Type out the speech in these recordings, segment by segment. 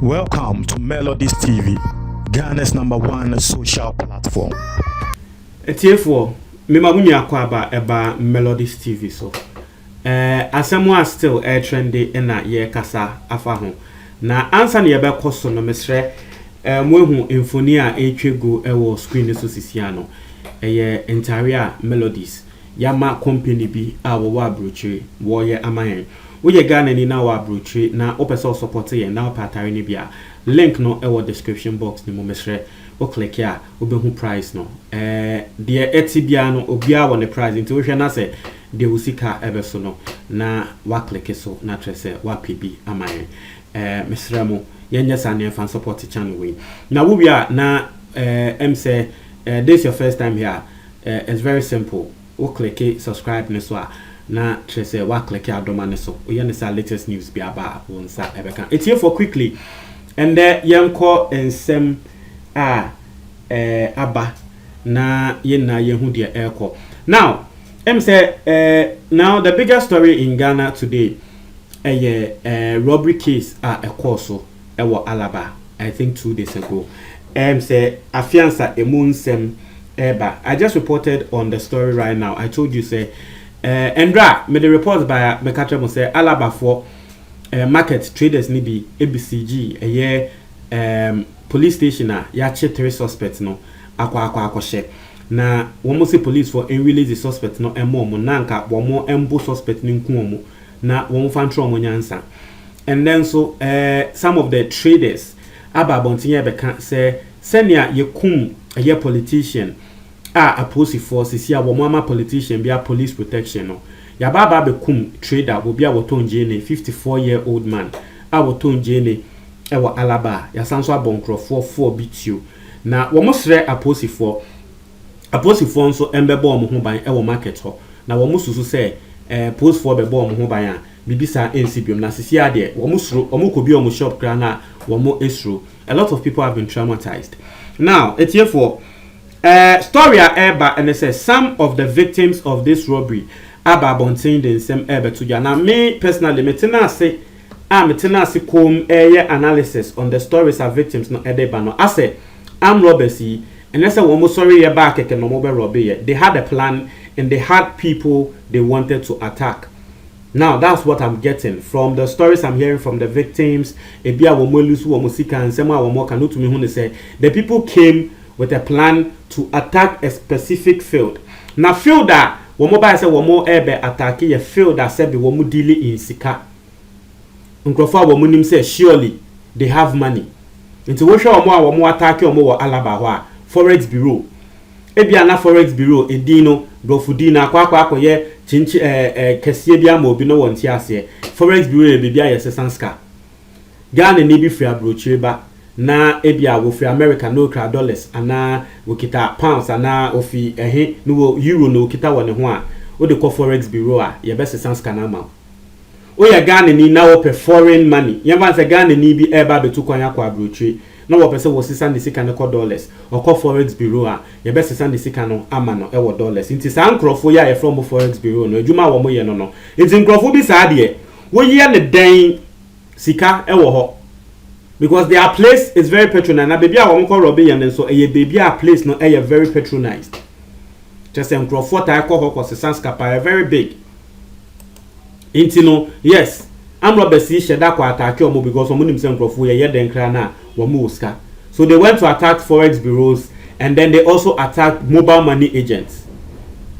Welcome to Melodies TV, Ghana's #1 social platform. Etiefo, me mamunya akwa eba Melodies TV so. Asemwa still trendy na ye kasa afa ho. Na answer na ye be koso no mesre mwehu infoni a etwegu ewo screen so sisia no. Eye entire Melodies. Yama company bi a wo abrochire wo ye amayen. Wo ye Ghana ni na wo abrochire na opese support ye na opatare ni bia. Link no ewo description box ni mo mesre. O click here, obehu price no. The etibia no obia won the price into we na say de usika ebeso no na wa click so na trese wa pb amaye. Mesramo yenye sane fan support channel we. Na we bia na say this your first time here. It's very simple. O click subscribe ne so na trese wa click adoma ne so. O yene say latest news bia ba won sa ebeka. It's here for quickly. And yenko ensem aba na yena yehu de eko. Now say now the biggest story in Ghana today robbery case ekoso ewo Alaba, I think 2 days ago. Say afiansa emunsem eba. I just reported on the story right now. I told you say Endra made the reports by Mekatra mo say Alaba for market traders ni bi ABCG police station ya che 3 suspects no akwa na womo say police for release the suspect no emo na nka womo embo suspect ni nku na womo fan tro nyansa. And then so some of the traders aba bontinye beka say senia yekum a politician a police force sia womo ama politician bia police protection no ya baba bekum trader wo bia wotonje ne 54-year-old man a wotonje ne ewa Alaba ya sanso abonkrofo 4 bitu na womo sre aposifo nso embebo omo ho ban ewo market ho na womo susu se post for bebo omo ho ban a bibisa ensibiom na sisi ade womo suro omo kobi omo shop kra na womo esro. A lot of people have been traumatized. Now it's here for story eba and it says some of the victims of this robbery aba bontin den sem ebe to ya. Now me personally metena say metenasi kom analysis on the stories of victims no edeba no. I say I'm robbers and I say one more sorry ye back no more robbery. They had a plan and they had people they wanted to attack. Now that's what I'm getting from the stories I'm hearing from the victims. Ebia womo lusu womo sika and sema womo kanu to me who say the people came with a plan to attack a specific field. Now field that womo ba say womo ebe attack ye field that said be womo deal in sika. Nkrofa wo munim say surely they have money. Nti wo hwe omo attack omo wo Alaba ho a Forex Bureau. Ebia na Forex Bureau edino dofudi na akwa ye chinchi kese bia ma obi no wonti ase. Forex Bureau bibia ye sesanska. Ghana ni bi free abrochire ba na ebia wo free America no kra dollars ana wo kita pounds ana ofi no euro no kita wo ne ho a wo de ko Forex Bureau a ye be sesanska na ma. Oya Ghana ni na wo foreign money. Yamba se Ghana ni bi eba betu kwanya kwa abrochire. Na wo pese wo sisa ne sika ne ko dollars. Oko Forex Bureau a ye be sisa ne sika no ama no ewo dollars. Nti sa nkrofo ya ye from Forex Bureau no adwuma wo mo ye no no. Nti nkrofo bi sa de wo ye ne den sika ewo ho. Because their place is very patronized. Na baby a wo mo ko robe ye ne so eye baby a place no eye very patronized. Just nkrofo ta ko ho ko sisa skapa very big. Inti no, yes, I'm robbers sheda kwa attack omo because omo nim se nkrofo ye den kra na womo uska. So they went to attack Forex bureaus and then they also attacked mobile money agents.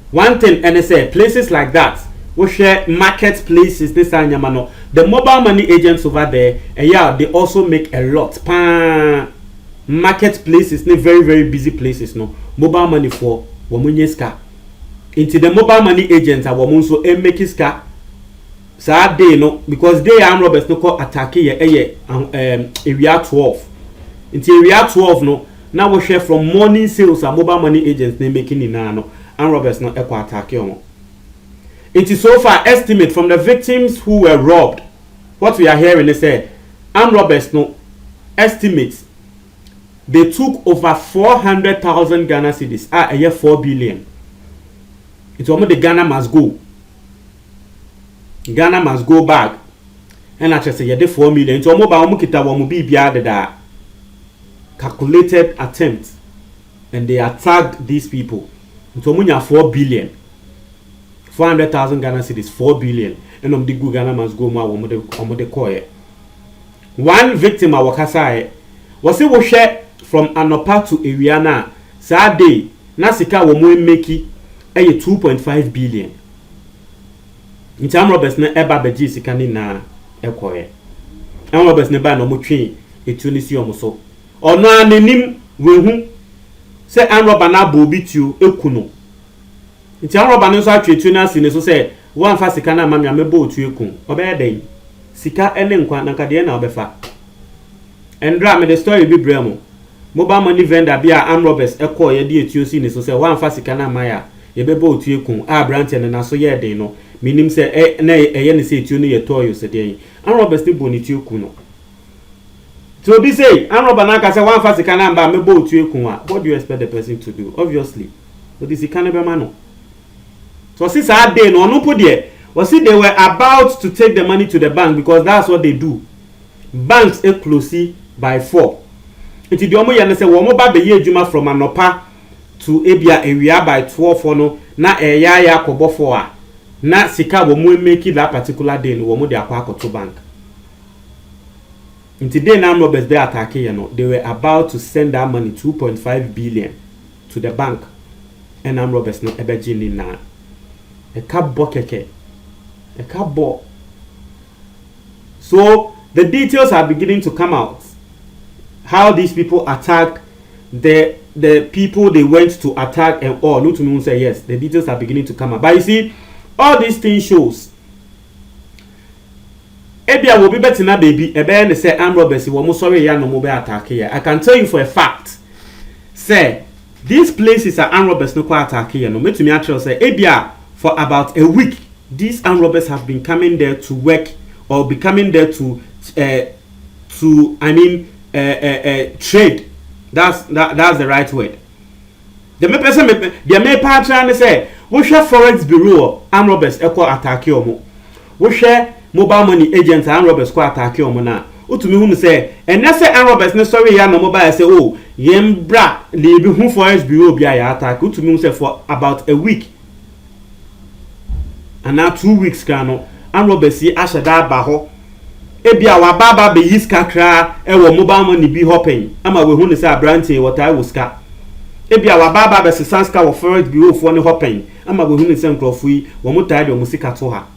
One thing and they say places like that, we share marketplaces this anyama no. The mobile money agents over there, and yeah, they also make a lot. Marketplaces, very very busy places no. Mobile money for womunye ska. Into the mobile money agents are womun so make ska. Sad day no because they are robbers no call attack area 12. Into area 12 no now we share from morning sales and mobile money agents they making in no and robbers no equal attack you. It is so far estimate from the victims who were robbed. What we are hearing is say armed robbers no estimates they took over 400,000 Ghana cedis a year 4 billion. It's almost the Ghana must go. Ghana must go back. And I just say, yeah, 4 million. So, mobile kita wa mubi biya calculated attempt, and they attacked these people. So, munya 4 billion. 400,000 Ghana cedis, 4 billion. And the Ghana must go more omode koye. One victim of Wakasa was a share from Anopa to Iriana. Saturday, Nasika wo mo make 2.5 billion. In time Roberts na eba beji sika ni na ekoye. And Roberts ne ba no mo twen etunisi omoso. Ono anenim wehu se an Robert na bobi tu ekuno. In time Robert no so atwetu na si ne so se wan fa sika na mamia mebo otu ekun. Obe den. Sika ene nkwa na nkade na obefa. Endra me the story bi bremo. Mobile money vendor bia Am Roberts ekoye di etuosi ne so se wan fa sika na maya ye bebo otu ekun. Brant na so ye den no. Minim se na eye ne se etuo no ye toyo se den. Am Roberts ti boniti ekun no. So be say Am Robert na ka se wan fa sika na mba mebo otu ekun a. What do you expect the person to do? Obviously. But this sika na be ma no. So since that day no no put there. Was it they were about to take the money to the bank because that's what they do. Banks are closely by 4. It is the only one say womo ba be ye juma from Anopa to Ebia area by 12 no na ya kobo 4 na sika womo make that particular day no womo de akwa to bank. Today now Roberts they attack you know they were about to send that money 2.5 billion to the bank and Am Roberts no ebeji ni na a cab bokeke. A cardboard. So the details are beginning to come out. How these people attacked the people they went to attack and all. No to me say yes. The details are beginning to come out. But you see, all these things shows. Ebia will be better na baby. Ebe say Am Roberts we mo sorry ya no mo be attack here. I can tell you for a fact. Say these places are Am Roberts no kwa attack here. No me to me actually say Ebia for about a week. These Am Roberts have been coming there to work or be coming there to trade. That's the right word. The me person the me partner and say we share forex bureau Am Roberts equal attack omo. We share mobile money agents Am Roberts ko attack omo na. Utumi hu say and say Am Roberts ne sorry ya no mobile say oh yembra le bi hu forex bureau bi ya attack. Utumi hu say for about a week. And now 2 weeks kano Am Roberts yi ashada ba ho ebia wa baba be yiska kra e wo mobile money bi hopping ama we hu ne say abrante water wo ska ebia wa baba be sesanska wo forex bureau fo ne hopping ama we hu ne say nkrofo yi wo mutai de wo musika to ha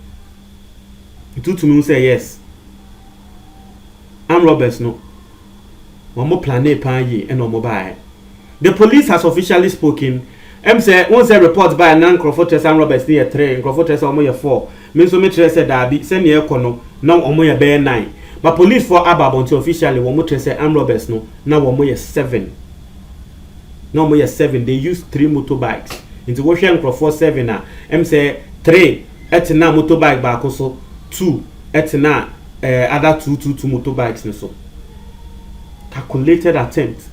itutumi say yes Am Roberts no wo mo plan e pan yi e no mobile. The police has officially spoken. Say once a report by an Crawford Am Roberts near 3, Crawford Omoya 4. Means so much said that be send ye kono, now Omoya bear 9. But police for Ababonto officially one say Am Roberts no, now Omoya 7. No Omoya 7. They use 3 motorbikes. Into Washington Crawford 7 na. Say 3 etina motorbike back also 2 etina other 2 motorbikes no so. Calculated attempt.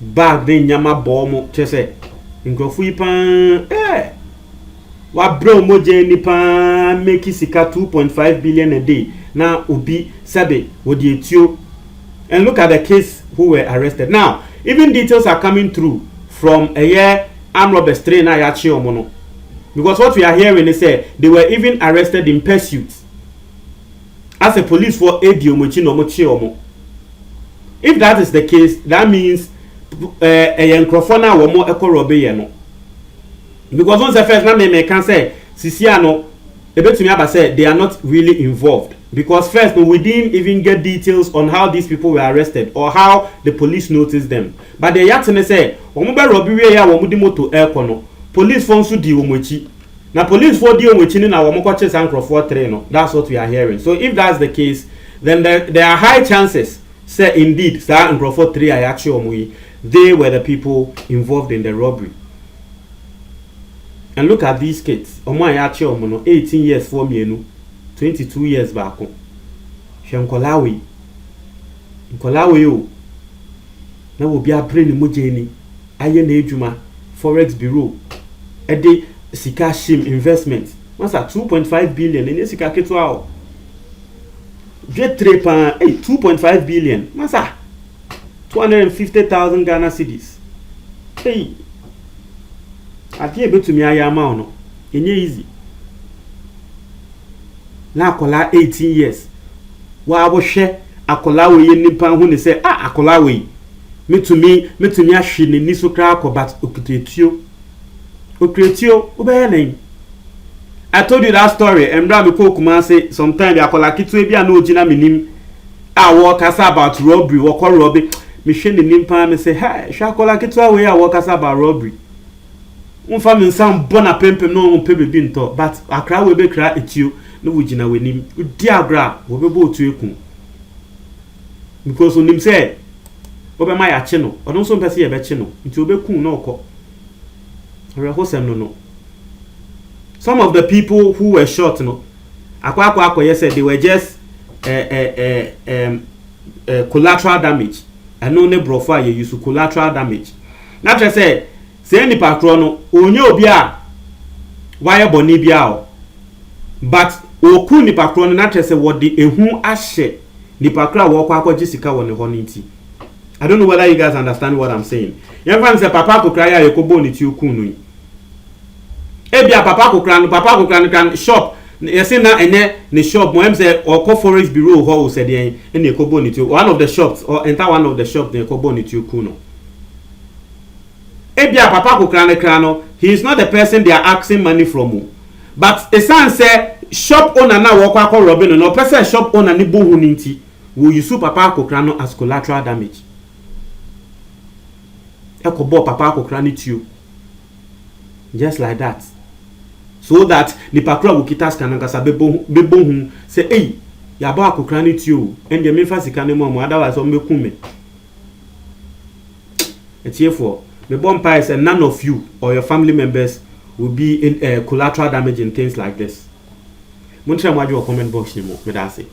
Bag de nyama bomo chese nkrofo yi pan wa bro moje ni pan make sika 2.5 billion a day na obi sabe wo di etio. And look at the case who were arrested now. Even details are coming through from a year Am Roberts train na ya chi omo. Because what we are hearing is say they were even arrested in pursuit as a police for aid omochi no mo chi omo. If that is the case, that means Yankrophona or more echo robbe. Because once the first name can say, Sisiano, a bit to me say they are not really involved. Because first, we didn't even get details on how these people were arrested or how the police noticed them. But the Yatene say, Omuba robbery ya womudimoto aircono, police phones to deal with. Now, police for deal with in our Mokoches and Crawford train. That's what we are hearing. So, if that's the case, then there are high chances, say indeed, Sir and Crawford 3 are actually they were the people involved in the robbery. And look at these kids. Omo ayache omo no 18 years for mienu, 22 years back. Nkolawe o. Na wo bia brain ni mojeni. Aye na edwuma forex bureau. Ede sika shim investment. masa 2.5 billion ene sika ketewa o dwe 3 pa 2.5 billion masa 250,000 Ghana cedis hey ati ebetumi aya ma no enye easy na akola 18 years wa abohwe akola we ye nipa hu ne se akola we metumi ahwe ne ni so kra akobat okutetio obeye nen. I told you that story. Embra me ko kuma say sometimes akola kitwe bia na ogina menim wo kasa about robbery wo ko robbery me hwe ne nimpa me say hey hwa akola kitwa we wo kasa about robbery unfa me nsam bona pempem no pe bebi nto but akra we be kra etio no wogina wenim udi agra wo be bo otu ekun because onim say obe ma ya che no odon so mpese ye be che no nti obekun na okọ rehosem no. Some of the people who were shot, yes, they were just collateral damage. I know ne brofa you use collateral damage. Not just say any patrono onyo bia wire boni bia but oku ni patrono not just say what the ehu ashe ni pakra wo kwa jisika won honiti. I don't know whether you guys understand what I'm saying. Everyone say papa ko cry ya ko boni ti oku no. Ebia papa ko kran shop yesi na ene ne shop mo em say oko forest bureau ho said yen ene ekobo ni tu one of the shops or enter one of the shops ne ekobo ni tu ku no. Ebia papa ko kran no he is not the person they are asking money from, but a son say shop owner na wo kwa robin no person shop owner ni bohu ni nti will use papa ko kran no as collateral damage. Ekobo papa ko kran ni tu just like that. So that the pakra will kitas kanangasa bebo say hey ya ba akokra ni tio and the mefa sika ne mo otherwise o meku me etiefo the bomb price and none of you or your family members will be in collateral damage and things like this. Montre mo ajo comment box ni mo me da say